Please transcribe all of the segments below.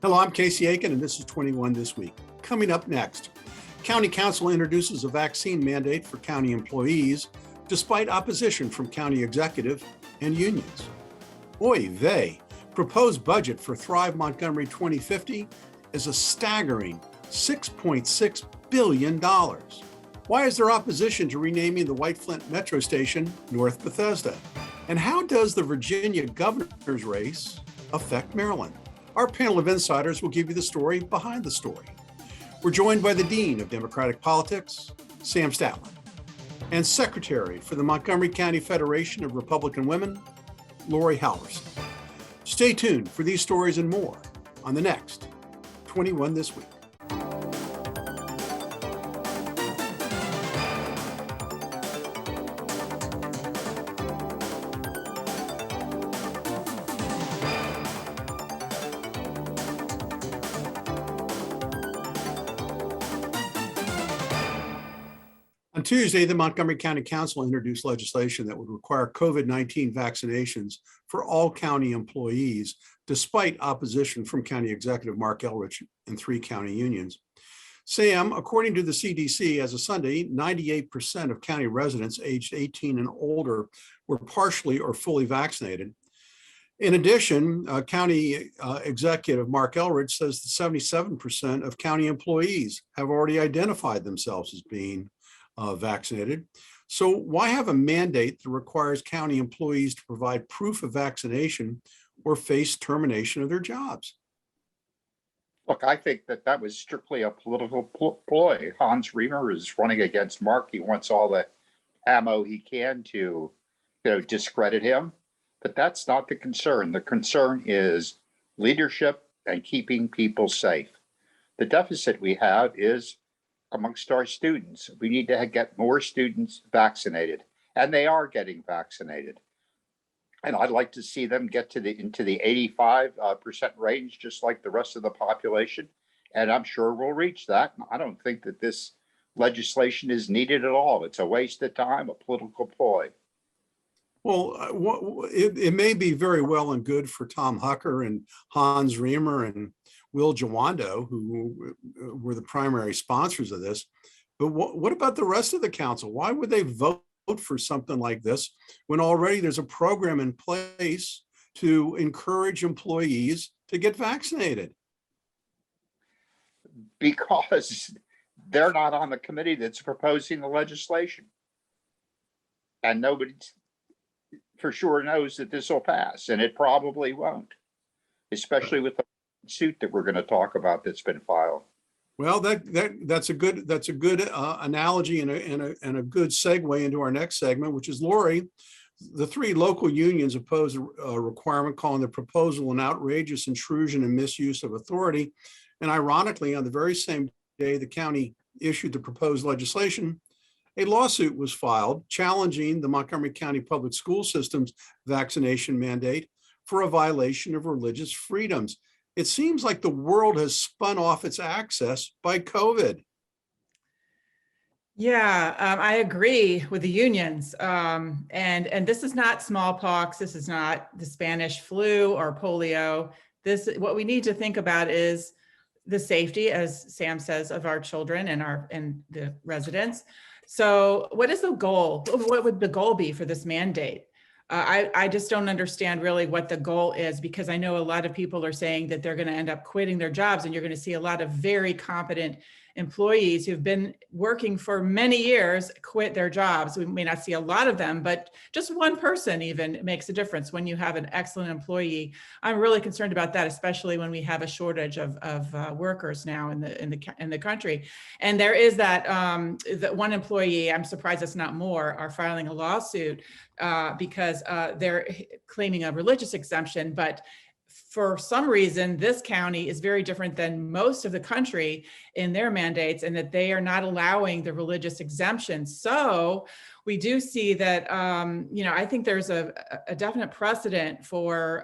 Hello, I'm Casey Aiken, and this is 21 This Week. Coming up next, County Council introduces a vaccine mandate for county employees despite opposition from county executive and unions. Oy vey, proposed budget for Thrive Montgomery 2050 is a staggering $6.6 billion. Why is there opposition to renaming the White Flint Metro station North Bethesda? And how does the Virginia governor's race affect Maryland? Our panel of insiders will give you the story behind the story. We're joined by the Dean of Democratic Politics, Sam Statland, and Secretary for the Montgomery County Federation of Republican Women, Laurie Halverson. Stay tuned for these stories and more on the next 21 This Week. On Tuesday, the Montgomery County Council introduced legislation that would require COVID-19 vaccinations for all county employees, despite opposition from County Executive Mark Elrich and 3 county unions. Sam, according to the CDC, as of Sunday, 98% of county residents aged 18 and older were partially or fully vaccinated. In addition, County Executive Mark Elrich says that 77% of county employees have already identified themselves as being vaccinated. So why have a mandate that requires county employees to provide proof of vaccination or face termination of their jobs? Look, I think that was strictly a political ploy. Hans Riemer is running against Mark. He wants all the ammo he can to, discredit him. But that's not the concern. The concern is leadership and keeping people safe. The deficit we have is amongst our students. We need to get more students vaccinated, and they are getting vaccinated. And I'd like to see them get into the 85% range, just like the rest of the population. And I'm sure we'll reach that. I don't think that this legislation is needed at all. It's a waste of time, a political ploy. Well, it may be very well and good for Tom Hucker and Hans Riemer and Will Jawando, who were the primary sponsors of this. But what about the rest of the council? Why would they vote for something like this when already there's a program in place to encourage employees to get vaccinated? Because they're not on the committee that's proposing the legislation. And nobody for sure knows that this will pass, and it probably won't, especially with the suit that we're going to talk about that's been filed. Well, that's a good analogy and a good segue into our next segment, which is Laurie. The 3 local unions oppose a requirement calling the proposal an outrageous intrusion and misuse of authority. And ironically, on the very same day the county issued the proposed legislation, a lawsuit was filed challenging the Montgomery County Public School System's vaccination mandate for a violation of religious freedoms. It seems like the world has spun off its axis by COVID. Yeah, I agree with the unions. And this is not smallpox. This is not the Spanish flu or polio. What we need to think about is the safety, as Sam says, of our children and the residents. So what is the goal? What would the goal be for this mandate? I just don't understand really what the goal is, because I know a lot of people are saying that they're going to end up quitting their jobs, and you're going to see a lot of very competent employees who've been working for many years quit their jobs. We may not see a lot of them, but just one person even makes a difference when you have an excellent employee. I'm really concerned about that, especially when we have a shortage of workers now in the country. And there is that one employee, I'm surprised it's not more, are filing a lawsuit because they're claiming a religious exemption, but for some reason, this county is very different than most of the country in their mandates, and that they are not allowing the religious exemption. So we do see that, I think there's a definite precedent for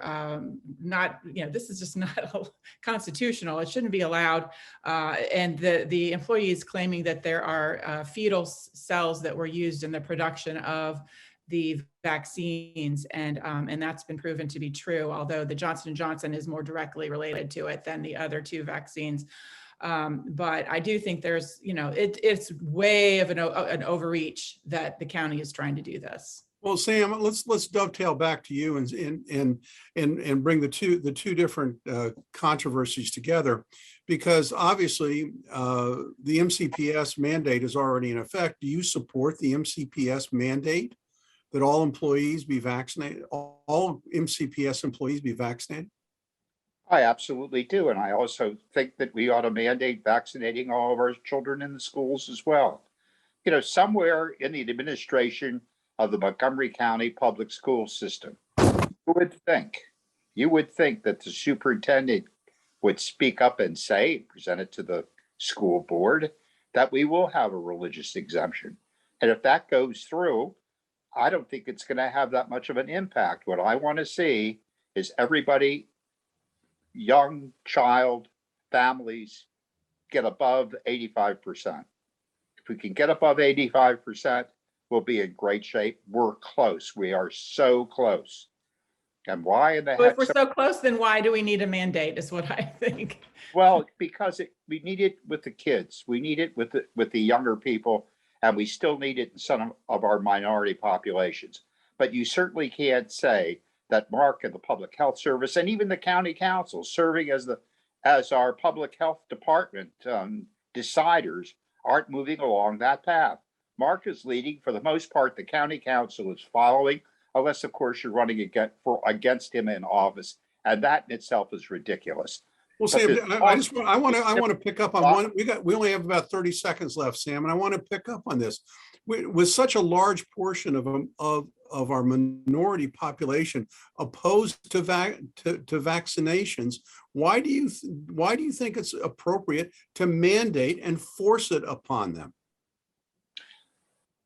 this is just not constitutional. It shouldn't be allowed. And the employees claiming that there are fetal cells that were used in the production of the vaccines, and that's been proven to be true, although the Johnson & Johnson is more directly related to it than the other two vaccines. But I do think there's, it's way of an overreach that the county is trying to do this. Well, Sam, let's dovetail back to you and bring the two different controversies together, because obviously the MCPS mandate is already in effect. Do you support the MCPS mandate that all employees be vaccinated, all MCPS employees be vaccinated? I absolutely do. And I also think that we ought to mandate vaccinating all of our children in the schools as well. Somewhere in the administration of the Montgomery County public school system, you would think that the superintendent would speak up and say, present it to the school board, that we will have a religious exemption. And if that goes through, I don't think it's going to have that much of an impact. What I want to see is everybody, young child, families, get above 85%. If we can get above 85%, we'll be in great shape. We're close. We are so close. And why in the heck? If we're so close, then why do we need a mandate is what I think. Well, because we need it with the kids. We need it with the younger people, and we still need it in some of our minority populations. But you certainly can't say that Mark and the Public Health Service and even the county council serving as our public health department deciders aren't moving along that path. Mark is leading. For the most part, the county council is following, unless of course you're running against him in office, and that in itself is ridiculous. Well, Sam, I want to pick up on one. We only have about 30 seconds left, Sam, and I want to pick up on this. With such a large portion of our minority population opposed to vaccinations, why do you think it's appropriate to mandate and force it upon them?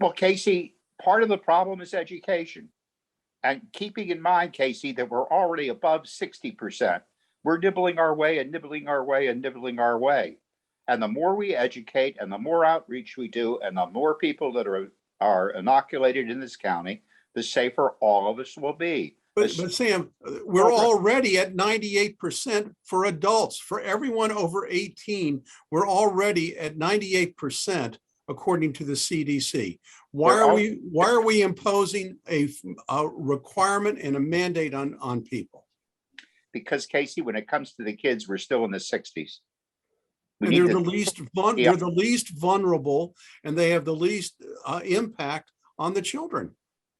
Well, Casey, part of the problem is education, and keeping in mind, Casey, that we're already above 60%. We're nibbling our way and nibbling our way and nibbling our way. And the more we educate and the more outreach we do and the more people that are inoculated in this county, the safer all of us will be. But Sam, we're already at 98% for adults. For everyone over 18, we're already at 98%, according to the CDC. Why are we imposing a requirement and a mandate on people? Because, Casey, when it comes to the kids, we're still in the 60s. And they're the least vulnerable, and they have the least impact on the children.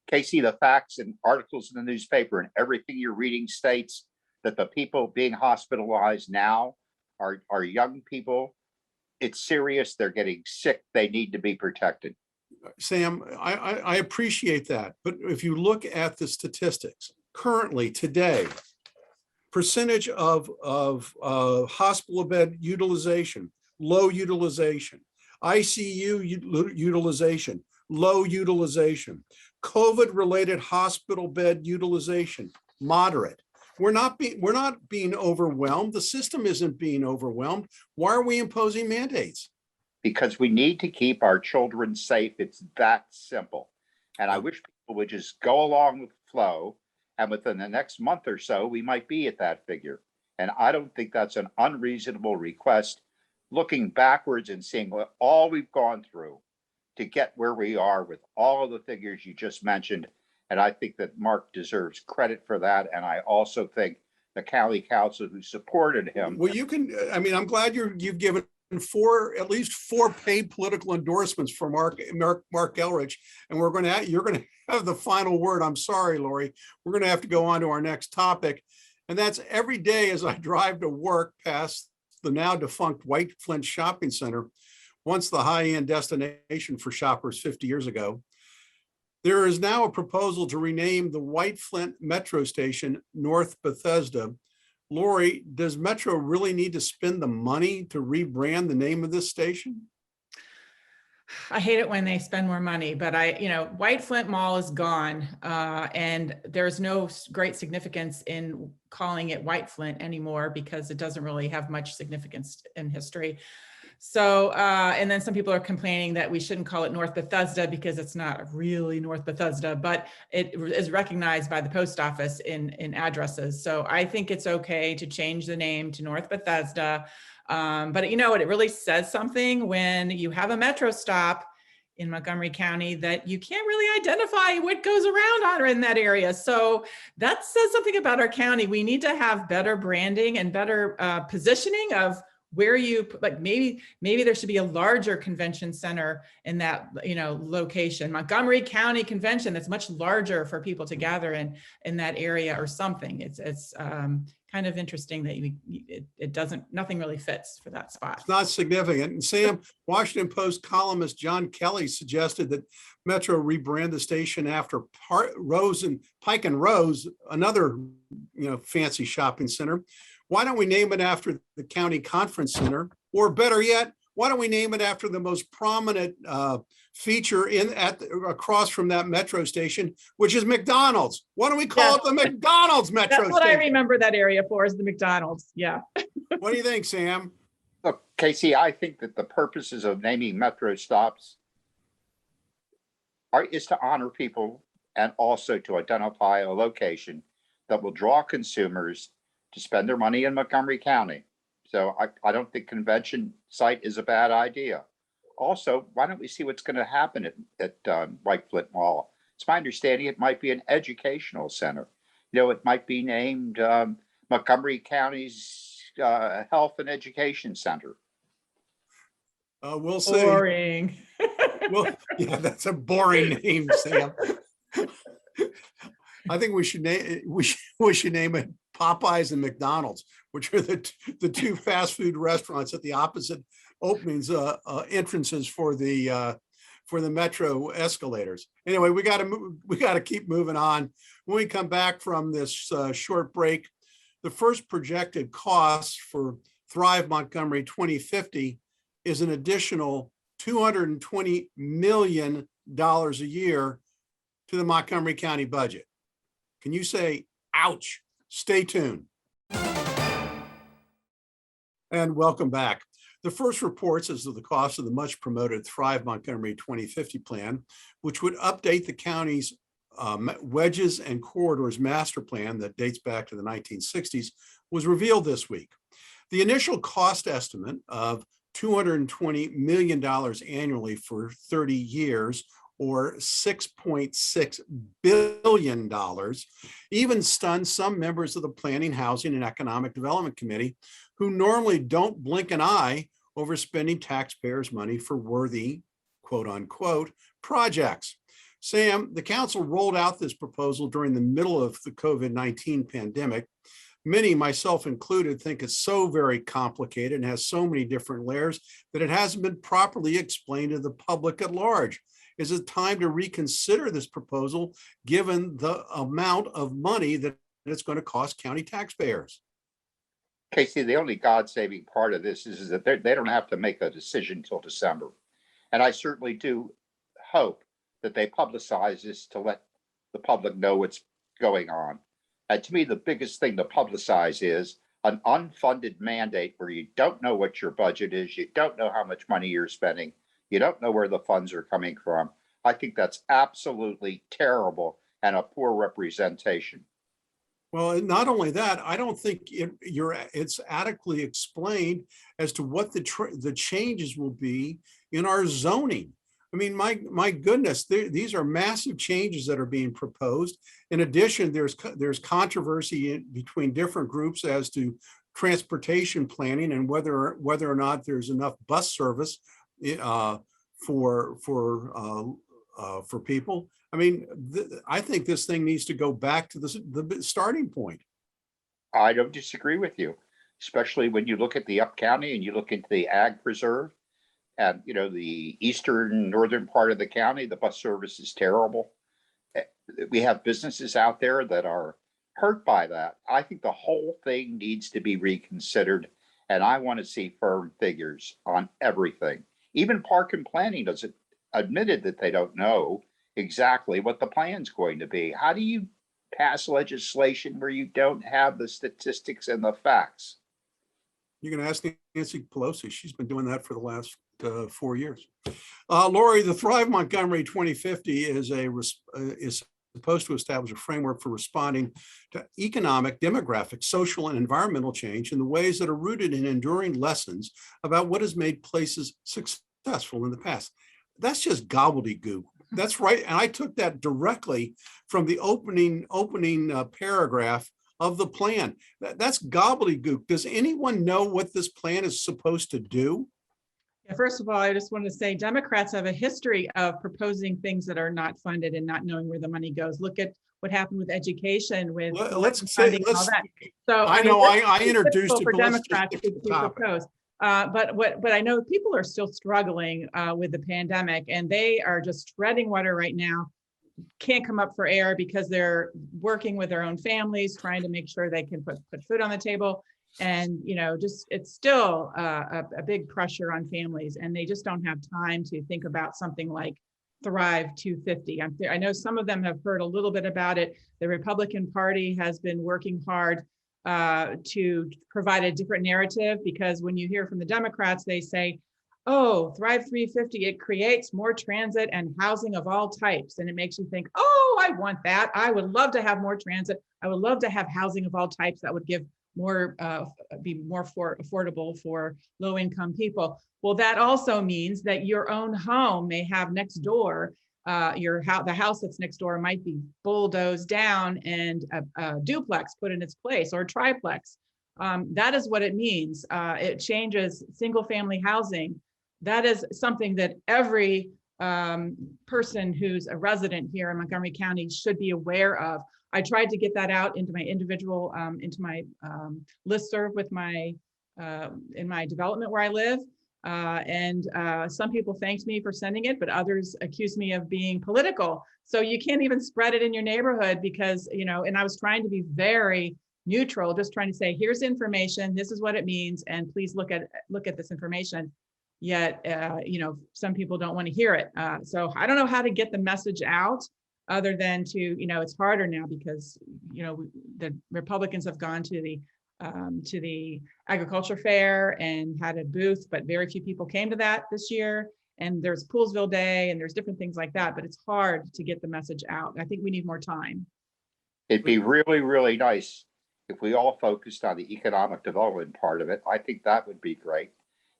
Casey, the facts and articles in the newspaper and everything you're reading states that the people being hospitalized now are young people. It's serious. They're getting sick. They need to be protected. Sam, I appreciate that. But if you look at the statistics currently today, percentage of hospital bed utilization, low utilization, ICU utilization, low utilization, COVID-related hospital bed utilization, moderate. We're not being overwhelmed. The system isn't being overwhelmed. Why are we imposing mandates? Because we need to keep our children safe. It's that simple. And I wish people would just go along with the flow. And within the next month or so, we might be at that figure. And I don't think that's an unreasonable request, looking backwards and seeing what all we've gone through to get where we are with all of the figures you just mentioned. And I think that Mark deserves credit for that. And I also think the county council who supported him. Well, I'm glad you've given at least four paid political endorsements for Mark Elrich, and you're going to have the final word. I'm sorry, Laurie. We're going to have to go on to our next topic, and that's every day as I drive to work past the now defunct White Flint Shopping Center, once the high-end destination for shoppers 50 years ago. There is now a proposal to rename the White Flint Metro station North Bethesda. Laurie, does Metro really need to spend the money to rebrand the name of this station? I hate it when they spend more money, but White Flint Mall is gone, and there's no great significance in calling it White Flint anymore because it doesn't really have much significance in history. So, and then some people are complaining that we shouldn't call it North Bethesda because it's not really North Bethesda, but it is recognized by the post office in addresses. So I think it's okay to change the name to North Bethesda. But you know what, it really says something when you have a metro stop in Montgomery County that you can't really identify what goes around on in that area. So that says something about our county. We need to have better branding and better positioning of where you, like maybe there should be a larger convention center in that, you know, location, Montgomery County Convention, that's much larger for people to gather in that area or something. It's kind of interesting that it doesn't, nothing really fits for that spot. It's not significant. And Sam, Washington Post columnist John Kelly suggested that Metro rebrand the station after Pike and Rose, another, you know, fancy shopping center. Why don't we name it after the county conference center? Or better yet, why don't we name it after the most prominent feature across from that metro station, which is McDonald's? Why don't we call it the McDonald's Metro That's what station? I remember that area for, is the McDonald's. Yeah. What do you think, Sam? Look, Casey, I think that the purposes of naming metro stops is to honor people and also to identify a location that will draw consumers to spend their money in Montgomery County. So I don't think convention site is a bad idea. Also, why don't we see what's going to happen at White Flint Mall? It's my understanding it might be an educational center. You know, it might be named Montgomery County's Health and Education Center. We'll see. Boring. Well, yeah, that's a boring name, Sam. I think we should name it Popeyes and McDonald's, which are the two fast food restaurants at the opposite openings, entrances for the metro escalators. Anyway, we got to keep moving on. When we come back from this short break, the first projected cost for Thrive Montgomery 2050 is an additional $220 million a year to the Montgomery County budget. Can you say, ouch? Stay tuned. And welcome back. The first reports as to the cost of the much promoted Thrive Montgomery 2050 plan, which would update the county's wedges and corridors master plan that dates back to the 1960s, was revealed this week. The initial cost estimate of $220 million annually for 30 years, or $6.6 billion, even stunned some members of the Planning, Housing, and Economic Development Committee, who normally don't blink an eye over spending taxpayers' money for worthy, quote unquote, projects. Sam, the council rolled out this proposal during the middle of the COVID-19 pandemic. Many, myself included, think it's so very complicated and has so many different layers that it hasn't been properly explained to the public at large. Is it time to reconsider this proposal, given the amount of money that it's going to cost county taxpayers? Casey, the only God-saving part of this is that they don't have to make a decision until December. And I certainly do hope that they publicize this to let the public know what's going on. And to me, the biggest thing to publicize is an unfunded mandate where you don't know what your budget is, you don't know how much money you're spending, you don't know where the funds are coming from. I think that's absolutely terrible and a poor representation. Well, not only that, I don't think it's adequately explained as to what the changes will be in our zoning. I mean, my goodness, these are massive changes that are being proposed. In addition, there's controversy between different groups as to transportation planning and whether or not there's enough bus service for people. I mean, I think this thing needs to go back to the starting point. I don't disagree with you, especially when you look at the Up County and you look into the Ag Preserve and, you know, the eastern northern part of the county, the bus service is terrible. We have businesses out there that are hurt by that. I think the whole thing needs to be reconsidered, and I want to see firm figures on everything. Even Park and Planning doesn't admitted that they don't know exactly what the plan's going to be. How do you pass legislation where you don't have the statistics and the facts? You can ask Nancy Pelosi. She's been doing that for the last 4 years. Laurie, the Thrive Montgomery 2050 is supposed to establish a framework for responding to economic, demographic, social, and environmental change in the ways that are rooted in enduring lessons about what has made places successful in the past. That's just gobbledygook. That's right. And I took that directly from the opening paragraph of the plan. That's gobbledygook. Does anyone know what this plan is supposed to do? Yeah, first of all, I just want to say Democrats have a history of proposing things that are not funded and not knowing where the money goes. Look at what happened with education, with funding, all that. So I know I it's introduced it, for but let's just Democrats stick to the topic. propose. But I know people are still struggling with the pandemic, and they are just treading water right now. Can't come up for air because they're working with their own families, trying to make sure they can put food on the table. And, just it's still a big pressure on families, and they just don't have time to think about something like Thrive 250. I know some of them have heard a little bit about it. The Republican Party has been working hard to provide a different narrative, because when you hear from the Democrats, they say, oh, Thrive 350, it creates more transit and housing of all types. And it makes you think, oh, I want that. I would love to have more transit. I would love to have housing of all types that would give more, be more affordable for low-income people. Well, that also means that your own home may have next door, the house that's next door might be bulldozed down and a duplex put in its place, or a triplex. That is what it means. It changes single-family housing. That is something that every person who's a resident here in Montgomery County should be aware of. I tried to get that out into my individual, into my listserv with my, in my development where I live. And some people thanked me for sending it, but others accused me of being political. So you can't even spread it in your neighborhood because, and I was trying to be very neutral, just trying to say, here's information, this is what it means, and please look at this information. Yet, some people don't want to hear it. So I don't know how to get the message out other than to, it's harder now because, the Republicans have gone to the agriculture fair and had a booth, but very few people came to that this year. And there's Poolsville Day and there's different things like that, but it's hard to get the message out. I think we need more time. It'd be really, really nice if we all focused on the economic development part of it. I think that would be great.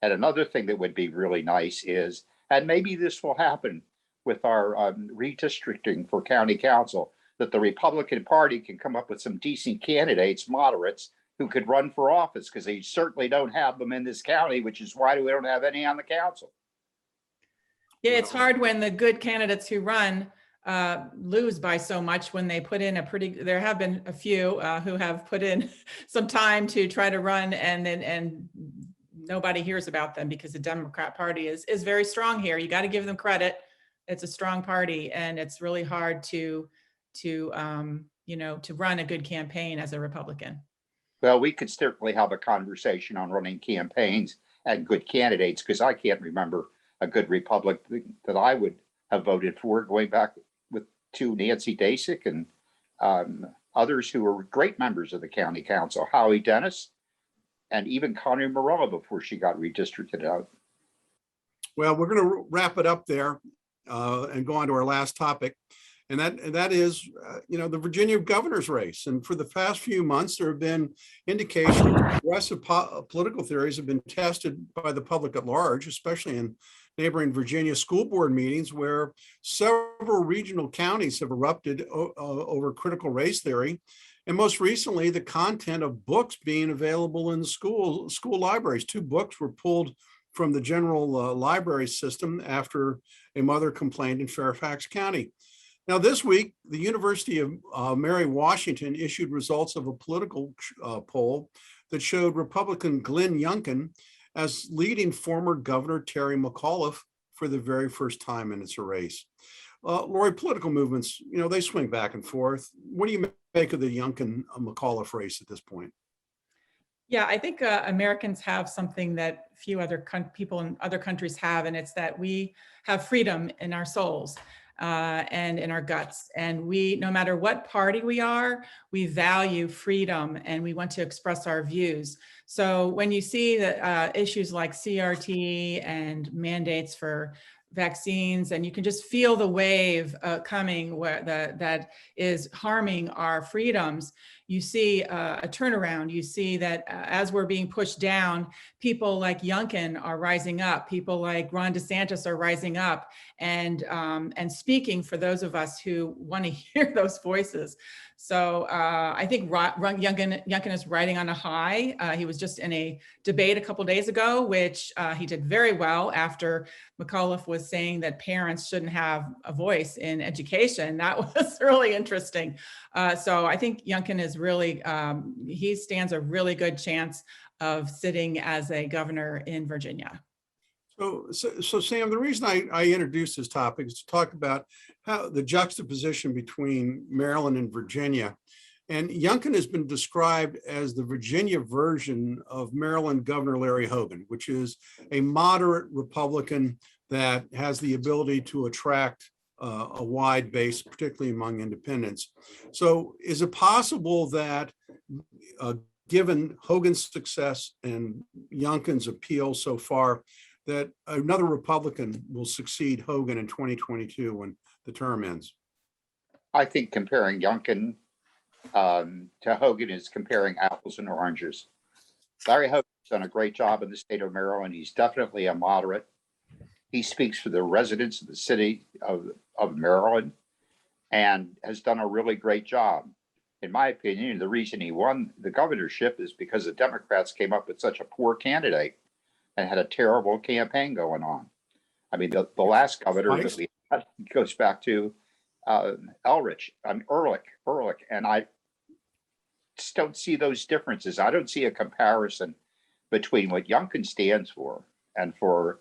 And another thing that would be really nice is, and maybe this will happen with our redistricting for county council, that the Republican Party can come up with some decent candidates, moderates, who could run for office, because they certainly don't have them in this county, which is why we don't have any on the council. Yeah, it's hard when the good candidates who run lose by so much when they put in there have been a few who have put in some time to try to run and nobody hears about them because the Democrat Party is very strong here. You got to give them credit. It's a strong party, and it's really hard to run a good campaign as a Republican. Well, we could certainly have a conversation on running campaigns and good candidates, because I can't remember a good Republican that I would have voted for, going back to Nancy Dasick and others who were great members of the county council, Howie Dennis, and even Connie Morella before she got redistricted out. Well, we're going to wrap it up there and go on to our last topic. And that is, the Virginia governor's race. And for the past few months, there have been indications that progressive political theories have been tested by the public at large, especially in neighboring Virginia school board meetings, where several regional counties have erupted over critical race theory. And most recently, the content of books being available in school libraries. 2 books were pulled from the general library system after a mother complained in Fairfax County. Now, this week, the University of Mary Washington issued results of a political poll that showed Republican Glenn Youngkin as leading former Governor Terry McAuliffe for the very first time in its race. Laurie, political movements, they swing back and forth. What do you make of the Youngkin-McAuliffe race at this point? Yeah, I think Americans have something that few other people in other countries have, and it's that we have freedom in our souls. and in our guts. And we, no matter what party we are, we value freedom and we want to express our views. So when you see that issues like CRT and mandates for vaccines, and you can just feel the wave coming where that is harming our freedoms, you see a turnaround. You see that as we're being pushed down, people like Youngkin are rising up, people like Ron DeSantis are rising up and speaking for those of us who want to hear those voices. So I think Youngkin is riding on a high. He was just in a debate a couple days ago, which he did very well after McAuliffe was saying that parents shouldn't have a voice in education. That was really interesting. So I think Youngkin is really, he stands a really good chance of sitting as a governor in Virginia. So Sam, the reason I introduced this topic is to talk about how the juxtaposition between Maryland and Virginia. And Youngkin has been described as the Virginia version of Maryland Governor Larry Hogan, which is a moderate Republican that has the ability to attract a wide base, particularly among independents. So is it possible that given Hogan's success and Youngkin's appeal so far, that another Republican will succeed Hogan in 2022 when the term ends? I think comparing Youngkin to Hogan is comparing apples and oranges. Larry Hogan's done a great job in the state of Maryland. He's definitely a moderate. He speaks for the residents of the city of Maryland and has done a really great job. In my opinion, the reason he won the governorship is because the Democrats came up with such a poor candidate and had a terrible campaign going on. I mean, the last governor that we had goes back to Elrich, Ehrlich, and I just don't see those differences. I don't see a comparison between what Youngkin stands for and for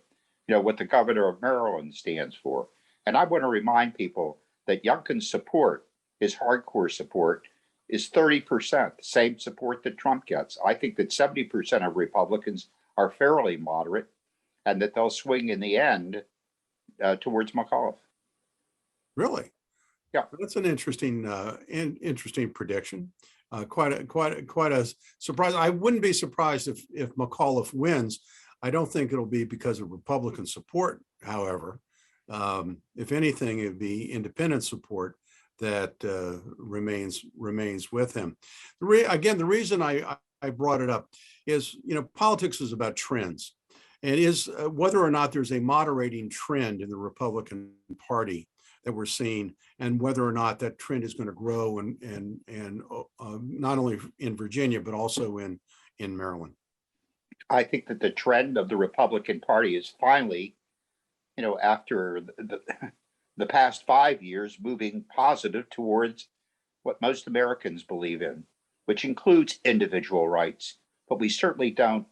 what the governor of Maryland stands for. And I want to remind people that Youngkin's support, his hardcore support, is 30%, the same support that Trump gets. I think that 70% of Republicans are fairly moderate and that they'll swing in the end towards McAuliffe. Really? Yeah. That's an interesting prediction. Quite a surprise. I wouldn't be surprised if McAuliffe wins. I don't think it'll be because of Republican support, however. If anything, it'd be independent support that remains with him. Again, the reason I brought it up is, politics is about trends, and is whether or not there's a moderating trend in the Republican Party that we're seeing, and whether or not that trend is going to grow and not only in Virginia but also in Maryland. I think that the trend of the Republican Party is finally, after the past 5 years, moving positive towards what most Americans believe in, which includes individual rights. But we certainly don't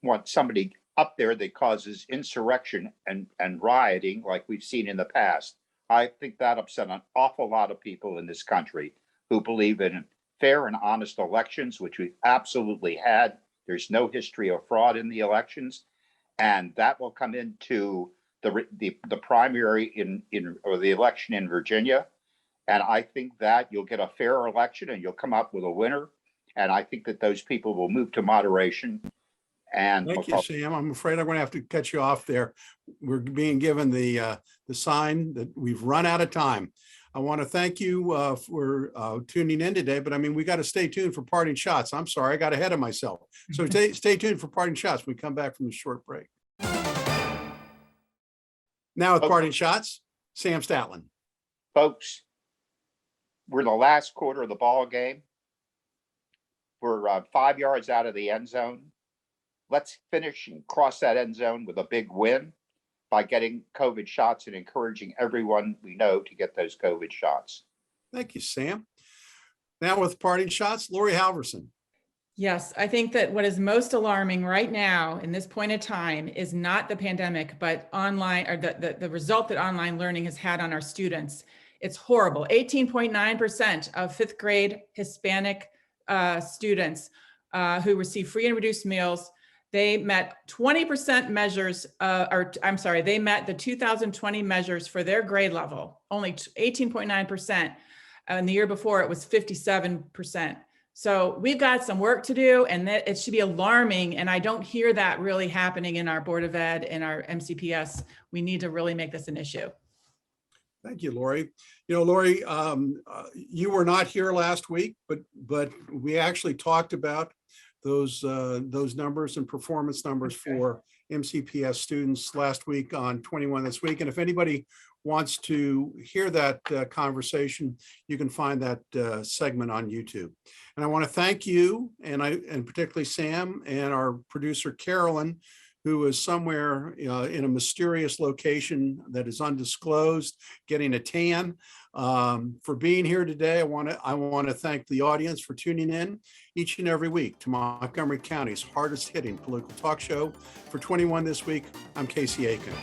want somebody up there that causes insurrection and rioting like we've seen in the past. I think that upset an awful lot of people in this country who believe in fair and honest elections, which we've absolutely had. There's no history of fraud in the elections, and that will come into the primary or the election in Virginia. And I think that you'll get a fair election and you'll come up with a winner. And I think that those people will move to moderation. And thank you, Sam. I'm afraid I'm going to have to cut you off there. We're being given the sign that we've run out of time. I want to thank you for tuning in today, but I mean, we got to stay tuned for parting shots. I'm sorry, I got ahead of myself. So stay tuned for parting shots when we come back from the short break. Now with parting shots, Sam Statland. Folks, we're in the last quarter of the ball game. We're 5 yards out of the end zone. Let's finish and cross that end zone with a big win by getting COVID shots and encouraging everyone we know to get those COVID shots. Thank you, Sam. Now with parting shots, Laurie Halverson. Yes, I think that what is most alarming right now in this point of time is not the pandemic, but online, or the result that online learning has had on our students. It's horrible. 18.9% of fifth grade Hispanic students who receive free and reduced meals, They met 20% measures, they met the 2020 measures for their grade level, only 18.9%. And the year before it was 57%. So we've got some work to do, and that it should be alarming. And I don't hear that really happening in our Board of Ed and our MCPS. We need to really make this an issue. Thank you, Laurie. You know, Laurie, you were not here last week, but we actually talked about those numbers and performance numbers for MCPS students last week on 21 This Week. And if anybody wants to hear that conversation, you can find that segment on YouTube. And I want to thank you, and particularly Sam and our producer Carolyn, who is somewhere in a mysterious location that is undisclosed, getting a tan, for being here today. I want to thank the audience for tuning in each and every week to Montgomery County's hardest hitting political talk show. For 21 This Week, I'm Casey Aiken.